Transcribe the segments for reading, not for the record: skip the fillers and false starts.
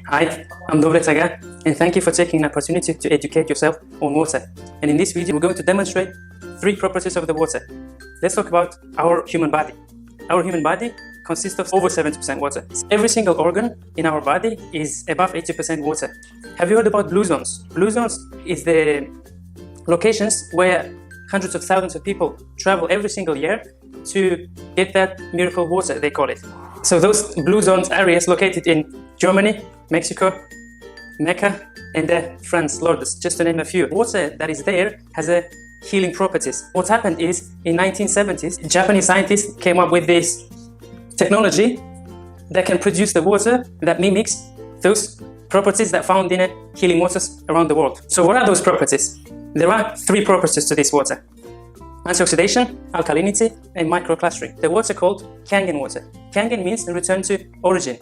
Hi, I'm Taga, and thank you for taking an opportunity to educate yourself on water. And in this video, we're going to demonstrate 3 properties of the water. Let's talk about our human body. Our human body consists of over 70% water. Every single organ in our body is above 80% water. Have you heard about blue zones? Blue zones is the locations where hundreds of thousands of people travel every single year to get that miracle water, they call it. So those blue zones areas located in Germany, Mexico, Mecca, and France, Lourdes, just to name a few. Water that is there has a healing properties. What happened is, in 1970s, Japanese scientists came up with this technology that can produce the water that mimics those properties that found in healing waters around the world. So what are those properties? There are 3 properties to this water: antioxidation, alkalinity, and microclustering. The water called Kangen water. Kangen means return to origin.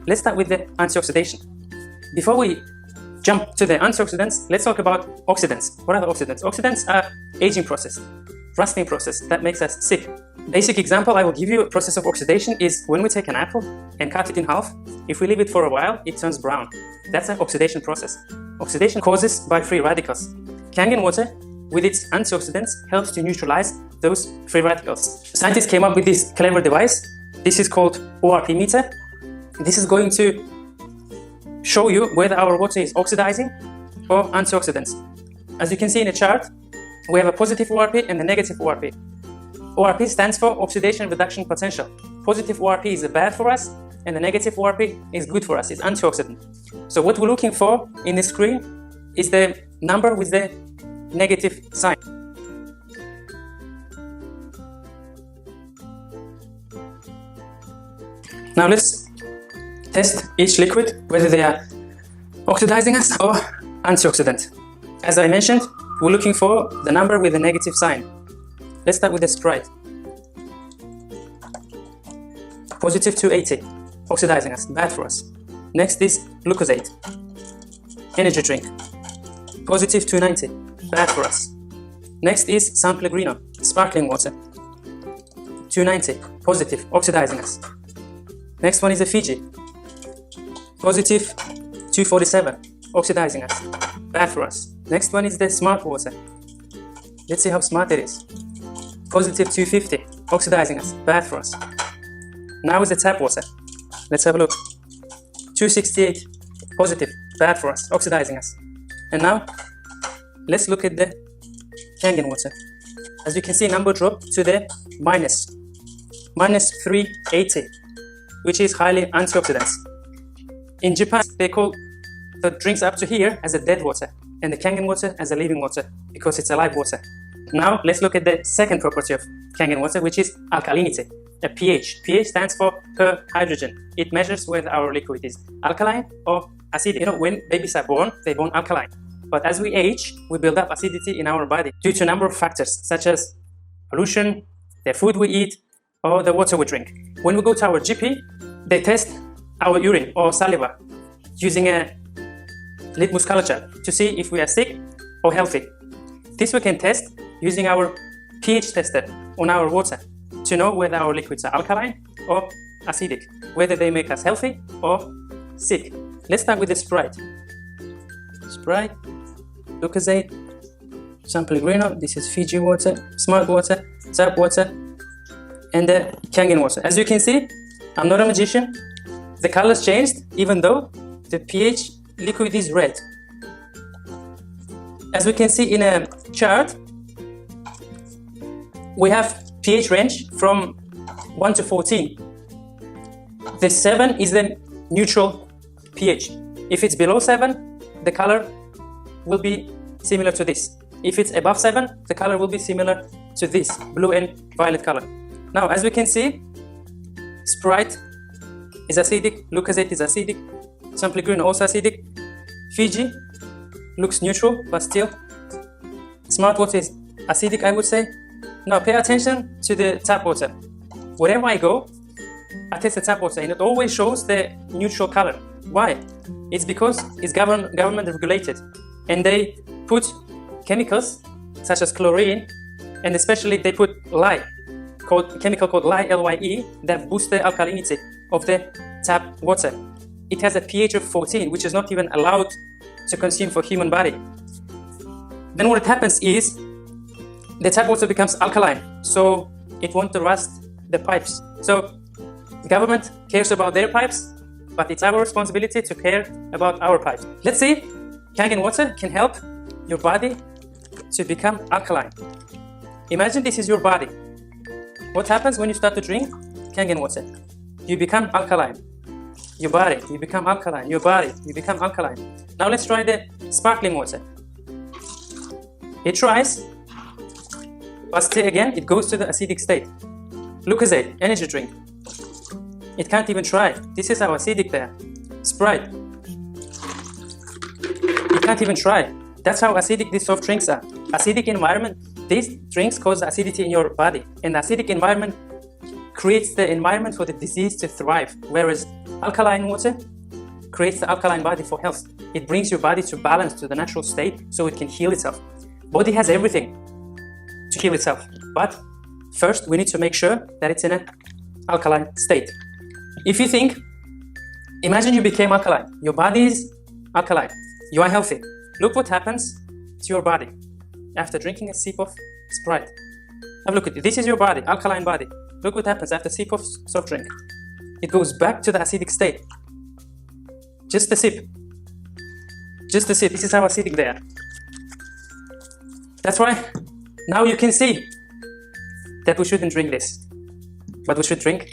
Let's start with the antioxidation. Before we jump to the antioxidants, let's talk about oxidants. What are the oxidants? Oxidants are aging process, rusting process that makes us sick. Basic example I will give you, a process of oxidation is when we take an apple and cut it in half. If we leave it for a while, it turns brown. That's an oxidation process. Oxidation causes by free radicals. Kangen water, with its antioxidants, helps to neutralize those free radicals. Scientists came up with this clever device. This is called ORP meter. This is going to show you whether our water is oxidizing or antioxidants. As you can see in the chart, we have a positive ORP and a negative ORP. ORP stands for oxidation reduction potential. Positive ORP is bad for us, and the negative ORP is good for us, it's antioxidant. So what we're looking for in the screen is the number with the negative sign. Now let's test each liquid, whether they are oxidizing us or antioxidant. As I mentioned, we're looking for the number with the negative sign. Let's start with the Sprite. Positive 280, oxidizing us, bad for us. Next is glucosate, energy drink. Positive 290, bad for us. Next is San Pellegrino, sparkling water. 290, positive, oxidizing us. Next one is the Fiji. Positive 247, oxidizing us, bad for us. Next one is the smart water. Let's see how smart it is. Positive 250, oxidizing us, bad for us. Now is the tap water. Let's have a look. 268, positive, bad for us, oxidizing us. And now, let's look at the Kangen water. As you can see, number dropped to the minus 380, which is highly antioxidants. In Japan, they call the drinks up to here as a dead water, and the Kangen water as a living water, because it's a live water. Now, let's look at the second property of Kangen water, which is alkalinity, a pH. pH stands for per hydrogen. It measures whether our liquid is alkaline or acidic. You know, when babies are born, they're born alkaline. But as we age, we build up acidity in our body due to a number of factors, such as pollution, the food we eat, or the water we drink. When we go to our GP, they test our urine or saliva using a litmus culture to see if we are sick or healthy. This we can test using our pH tester on our water to know whether our liquids are alkaline or acidic, whether they make us healthy or sick. Let's start with the Sprite. Sprite, glucosate, San Pellegrino, this is Fiji water, smart water, tap water, and the Kangen water. As you can see, I'm not a magician. The colors changed even though the pH liquid is red. As we can see in a chart, we have pH range from 1 to 14. The 7 is the neutral pH. If it's below 7, the color will be similar to this. If it's above 7, the color will be similar to this, blue and violet color. Now, as we can see, Sprite is acidic, glucosate is acidic, San Pellegrino also acidic, Fiji looks neutral, but still, smart water is acidic, I would say. Now, pay attention to the tap water. Wherever I go, I test the tap water, and it always shows the neutral color. Why? It's because it's government regulated, and they put chemicals such as chlorine, and especially they put lye, chemical called lye, L-Y-E, that boosts the alkalinity of the tap water. it has a pH of 14, which is not even allowed to consume for human body. Then what happens is the tap water becomes alkaline, so it won't rust the pipes. So the government cares about their pipes, but it's our responsibility to care about our pipes. Let's see, Kangen water can help your body to become alkaline. Imagine this is your body. What happens when you start to drink Kangen water? You become alkaline. Your body, you become alkaline. Your body, you become alkaline. Now let's try the sparkling water. It tries, but still again, it goes to the acidic state. Lucozade, energy drink. It can't even try. This is how acidic they are. Sprite. It can't even try. That's how acidic these soft drinks are. Acidic environment, these drinks cause acidity in your body. And the acidic environment creates the environment for the disease to thrive. Whereas alkaline water creates the alkaline body for health. It brings your body to balance, to the natural state, so it can heal itself. Body has everything to heal itself. But first, we need to make sure that it's in an alkaline state. If you think, imagine you became alkaline. Your body is alkaline. You are healthy. Look what happens to your body after drinking a sip of Sprite. Have a look at it. This is your body, alkaline body. Look what happens after a sip of soft drink. It goes back to the acidic state. Just a sip. Just a sip. This is how acidic they are. That's why now you can see that we shouldn't drink this, but we should drink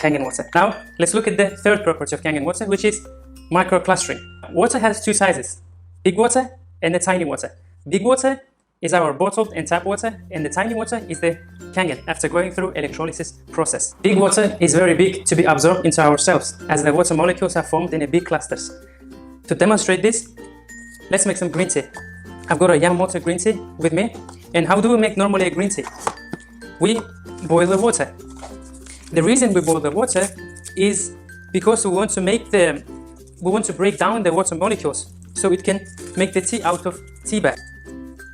Kangen water. Now let's look at the third property of Kangen water, which is microclustering. Water has two sizes, big water and the tiny water. Big water is our bottled and tap water, and the tiny water is the Kangen after going through electrolysis process. Big water is very big to be absorbed into our cells, as the water molecules are formed in a big clusters. To demonstrate this, let's make some green tea. I've got a yam water green tea with me. And how do we make normally a green tea? We boil the water. The reason we boil the water is because we want to break down the water molecules so it can make the tea out of tea bag.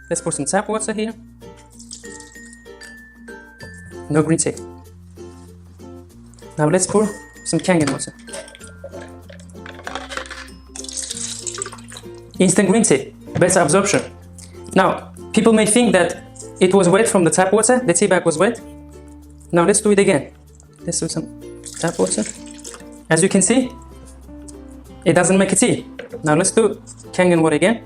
Let's pour some tap water here. No green tea. Now let's pour some Kangen water. Instant green tea, better absorption. Now, people may think that it was wet from the tap water, the tea bag was wet. Now let's do it again. Let's do some tap water. As you can see, it doesn't make a tea. Now let's do Kangen water again.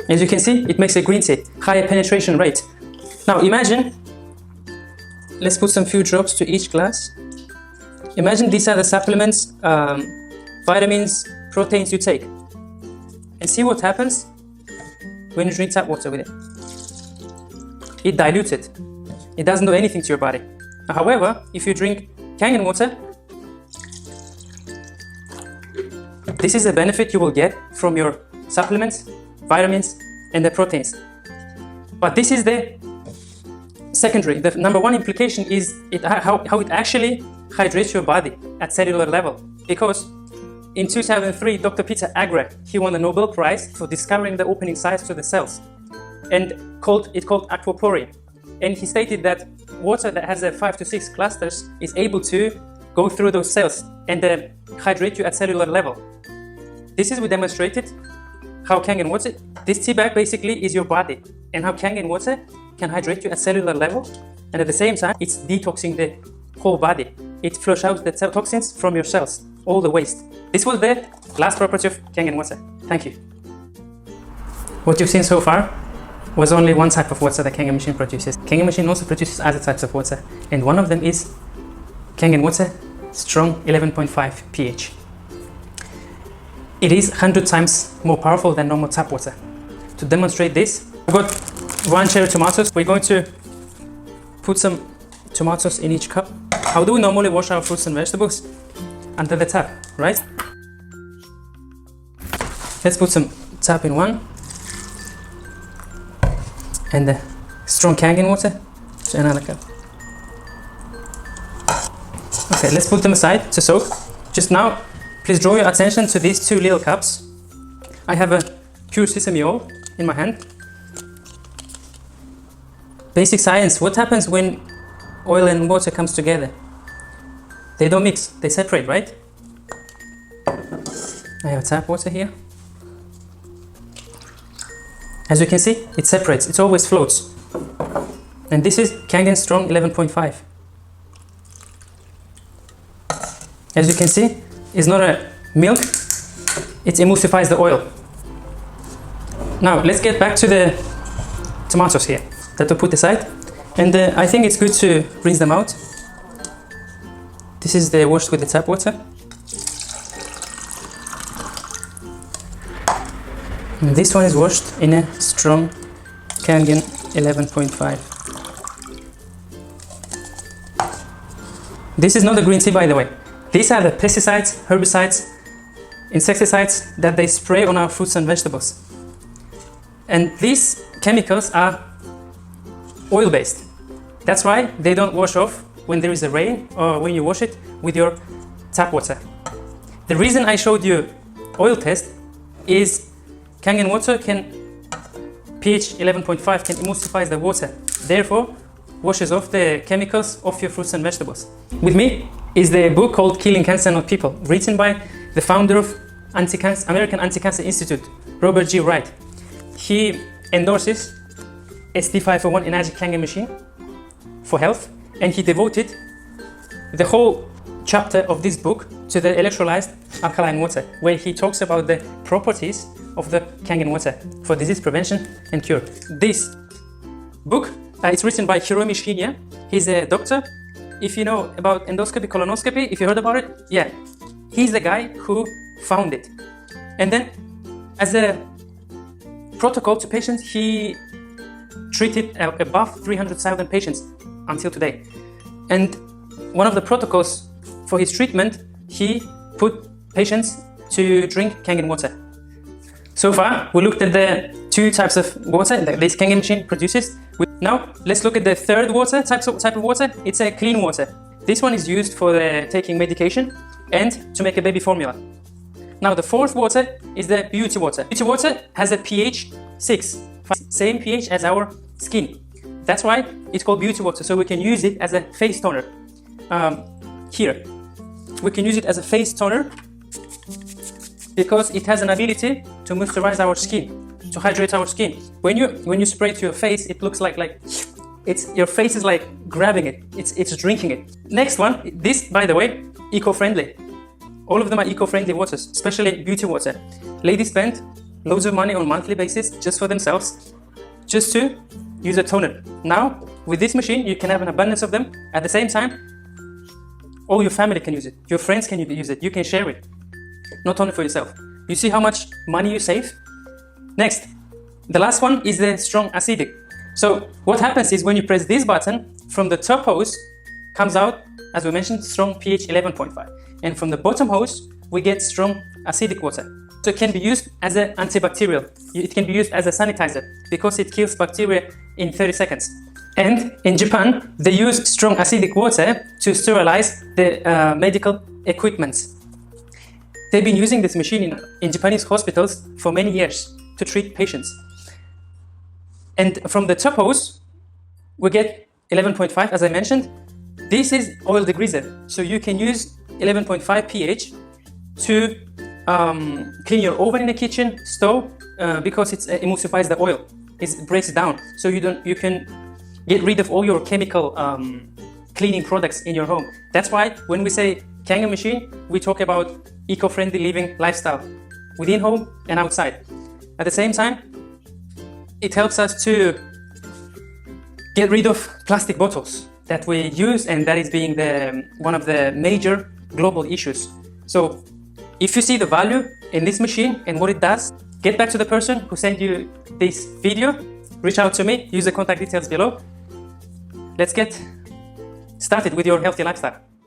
As you can see, it makes a green tea, higher penetration rate. Now imagine, let's put some few drops to each glass. Imagine these are the supplements, vitamins, proteins you take. And see what happens when you drink tap water with it. It dilutes it. It doesn't do anything to your body. However, if you drink Kangen water, this is a benefit you will get from your supplements, vitamins, and the proteins. But this is the secondary. The number one implication is how it actually hydrates your body at cellular level. Because in 2003, Dr. Peter Agre, he won the Nobel Prize for discovering the opening sites to the cells, and it called aquaporin. And he stated that water that has 5 to 6 clusters is able to go through those cells and hydrate you at cellular level. This is we demonstrated how Kangen water, this tea bag basically is your body, and how Kangen water can hydrate you at cellular level, and at the same time it's detoxing the whole body. It flushes out the toxins from your cells, all the waste. This was the last property of Kangen water. Thank you. What you've seen so far was only one type of water that Kangen machine produces. Kangen machine also produces other types of water, and one of them is Kangen water strong 11.5 pH. It is 100 times more powerful than normal tap water. To demonstrate this, I've got 1 cherry tomatoes. We're going to put some tomatoes in each cup. How do we normally wash our fruits and vegetables? Under the tap, right? Let's put some tap in one, and the strong Kangen water to another cup. Okay, let's put them aside to soak. Just now, please draw your attention to these 2 little cups. I have a pure sesame oil in my hand. Basic science, what happens when oil and water comes together? they don't mix, they separate, right? I have tap water here. As you can see, it separates, it always floats. And this is Kangen Strong 11.5. As you can see, it's not a milk, it emulsifies the oil. Now let's get back to the tomatoes here that we put aside. And I think it's good to rinse them out. This is the washed with the tap water. And this one is washed in a strong Kangen 11.5. This is not the green tea, by the way. These are the pesticides, herbicides, insecticides that they spray on our fruits and vegetables. And these chemicals are oil-based. That's why they don't wash off when there is a rain or when you wash it with your tap water. The reason I showed you oil test is Kangen water can pH 11.5 can emulsify the water, therefore washes off the chemicals off your fruits and vegetables. With me is the book called Killing Cancer Not People, written by the founder of American Anti-Cancer Institute, Robert G. Wright. He endorses SD501 Enagic Kangen machine for health, and he devoted the whole chapter of this book to the electrolyzed alkaline water, where he talks about the properties of the Kangen water for disease prevention and cure. This book it's written by Hiromi Shinya. He's a doctor. If you know about endoscopy, colonoscopy, if you heard about it, yeah, he's the guy who found it. And then as a protocol to patients, he treated above 300,000 patients until today. And one of the protocols for his treatment, he put patients to drink Kangen water. So far, we looked at the two types of water that this Kangen machine produces. Now, let's look at the third type of water. It's a clean water. This one is used for taking medication and to make a baby formula. Now, the fourth water is the beauty water. Beauty water has a pH 6, same pH as our skin. That's why it's called beauty water, so we can use it as a face toner. Here, we can use it as a face toner because it has an ability to moisturize our skin, to hydrate our skin. When you spray it to your face, it looks like your face is like grabbing it. It's drinking it. Next one, this, by the way, eco-friendly. All of them are eco-friendly waters, especially beauty water. Ladies spend loads of money on a monthly basis just for themselves, just to use a toner. Now, with this machine, you can have an abundance of them. At the same time, all your family can use it. Your friends can use it. You can share it. Not only for yourself. You see how much money you save? Next, the last one is the strong acidic. So what happens is when you press this button, from the top hose comes out, as we mentioned, strong pH 11.5. And from the bottom hose, we get strong acidic water. So it can be used as an antibacterial. It can be used as a sanitizer because it kills bacteria in 30 seconds. And in Japan, they use strong acidic water to sterilize the medical equipment. They've been using this machine in Japanese hospitals for many years to treat patients. And from the top hose, we get 11.5, as I mentioned. This is oil degreaser, so you can use 11.5 pH to clean your oven in the kitchen, stove, because it emulsifies the oil. It breaks it down, so you can get rid of all your chemical cleaning products in your home. That's why when we say Kangen machine, we talk about eco-friendly living lifestyle within home and outside. At the same time, it helps us to get rid of plastic bottles that we use, and that is being one of the major global issues. So if you see the value in this machine and what it does, get back to the person who sent you this video, reach out to me, use the contact details below. Let's get started with your healthy lifestyle.